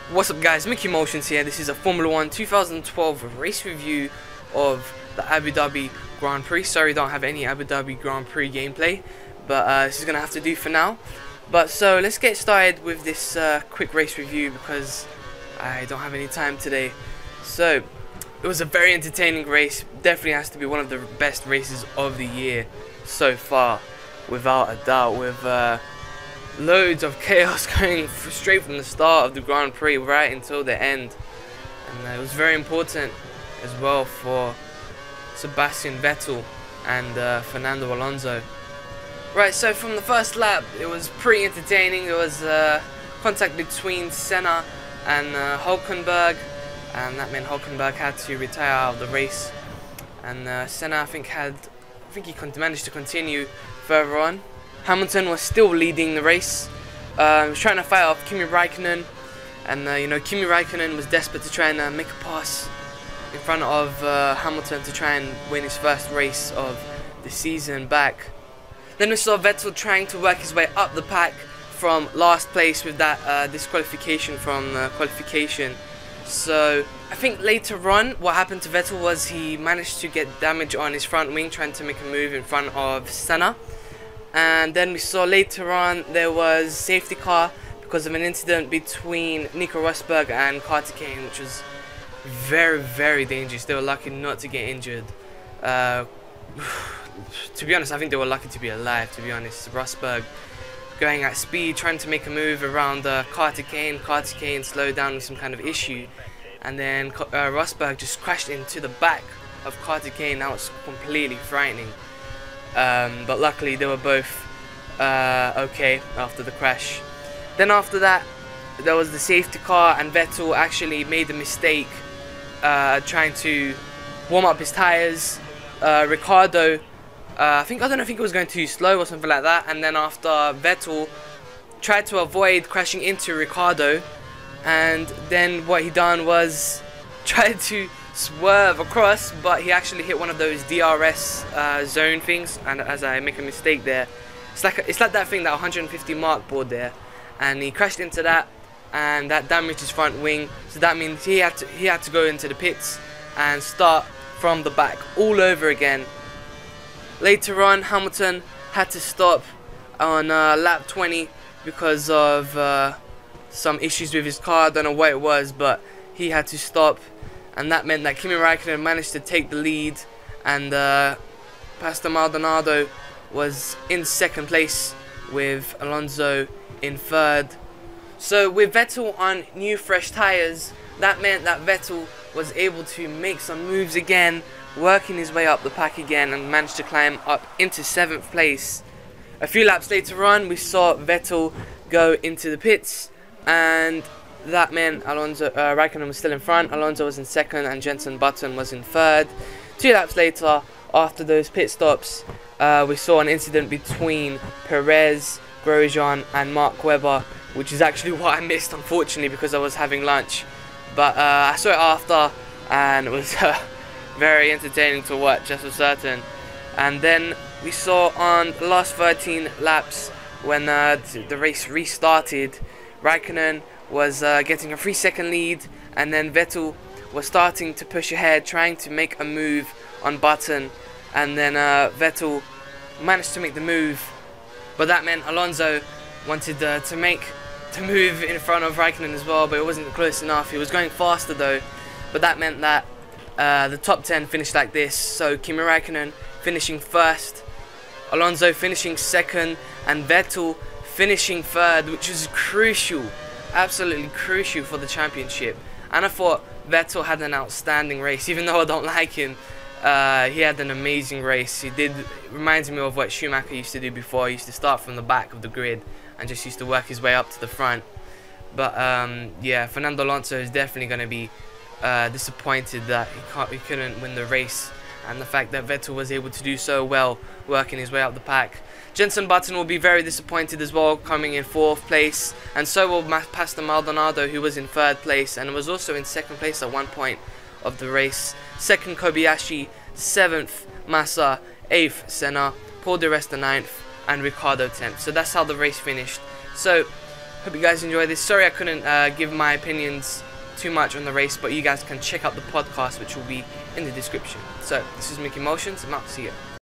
What's up guys, Mickey Motions here. This is a Formula 1 2012 race review of the Abu Dhabi Grand Prix. Sorry, don't have any Abu Dhabi Grand Prix gameplay, but this is going to have to do for now. But so let's get started with this quick race review because I don't have any time today. So it was a very entertaining race. Definitely has to be one of the best races of the year so far, without a doubt, with loads of chaos going straight from the start of the Grand Prix right until the end. And it was very important as well for Sebastian Vettel and Fernando Alonso. Right, so from the first lap it was pretty entertaining. There was contact between Senna and Hulkenberg, and that meant Hulkenberg had to retire out of the race, and Senna I think he managed to continue further on. Hamilton was still leading the race. He was trying to fight off Kimi Raikkonen, and you know, Kimi Raikkonen was desperate to try and make a pass in front of Hamilton to try and win his first race of the season back. Then we saw Vettel trying to work his way up the pack from last place with that disqualification from qualification. So I think later on what happened to Vettel was he managed to get damage on his front wing trying to make a move in front of Senna. And then we saw later on there was safety car because of an incident between Nico Rosberg and Kane, which was very, very dangerous. They were lucky not to get injured. To be honest, I think they were lucky to be alive, to be honest. Rosberg going at speed, trying to make a move around Kane slowed down with some kind of issue. And then Rosberg just crashed into the back of Kane. That was completely frightening. But luckily they were both okay after the crash. Then after that there was the safety car, and Vettel actually made a mistake trying to warm up his tyres. Ricciardo I don't know if he was going too slow or something like that, and then after Vettel tried to avoid crashing into Ricciardo, and then what he done was tried to swerve across, but he actually hit one of those DRS zone things, and as I make a mistake there, it's like that thing, that 150 mark board there, and he crashed into that, and that damaged his front wing. So that means he had to go into the pits and start from the back all over again. Later on, Hamilton had to stop on lap 20 because of some issues with his car. I don't know what it was, but he had to stop. And that meant that Kimi Raikkonen managed to take the lead, and Pastor Maldonado was in second place with Alonso in third. So with Vettel on new fresh tyres, that meant that Vettel was able to make some moves again, working his way up the pack again, and managed to climb up into 7th place. A few laps later on, we saw Vettel go into the pits, and that meant Raikkonen was still in front, Alonso was in second, and Jenson was in third. 2 laps later, after those pit stops, we saw an incident between Perez, Grosjean and Mark Webber, which is actually what I missed, unfortunately, because I was having lunch. But I saw it after, and it was very entertaining to watch, that's for certain. And then we saw on the last 13 laps, when the race restarted, Raikkonen was getting a 3-second lead, and then Vettel was starting to push ahead, trying to make a move on Button, and then Vettel managed to make the move, but that meant Alonso wanted to move in front of Raikkonen as well, but it wasn't close enough. He was going faster though, but that meant that the top 10 finished like this. So Kimi Raikkonen finishing first, Alonso finishing second, and Vettel finishing third, which was crucial, absolutely crucial for the championship. And I thought Vettel had an outstanding race, even though I don't like him. He had an amazing race. It reminds me of what Schumacher used to do before. He used to start from the back of the grid and just used to work his way up to the front. But yeah, Fernando Alonso is definitely going to be disappointed that he couldn't win the race, and the fact that Vettel was able to do so well working his way up the pack. Jenson will be very disappointed as well, coming in 4th place, and so will Pastor Maldonado, who was in 3rd place and was also in 2nd place at one point of the race. 2nd Kobayashi, 7th Massa, 8th Senna, Resta 9th, and Ricciardo 10th. So that's how the race finished. So Hope you guys enjoy this. Sorry I couldn't give my opinions too much on the race, but you guys can check out the podcast, which will be in the description. So this is Mickey Motions. I'm out. See you.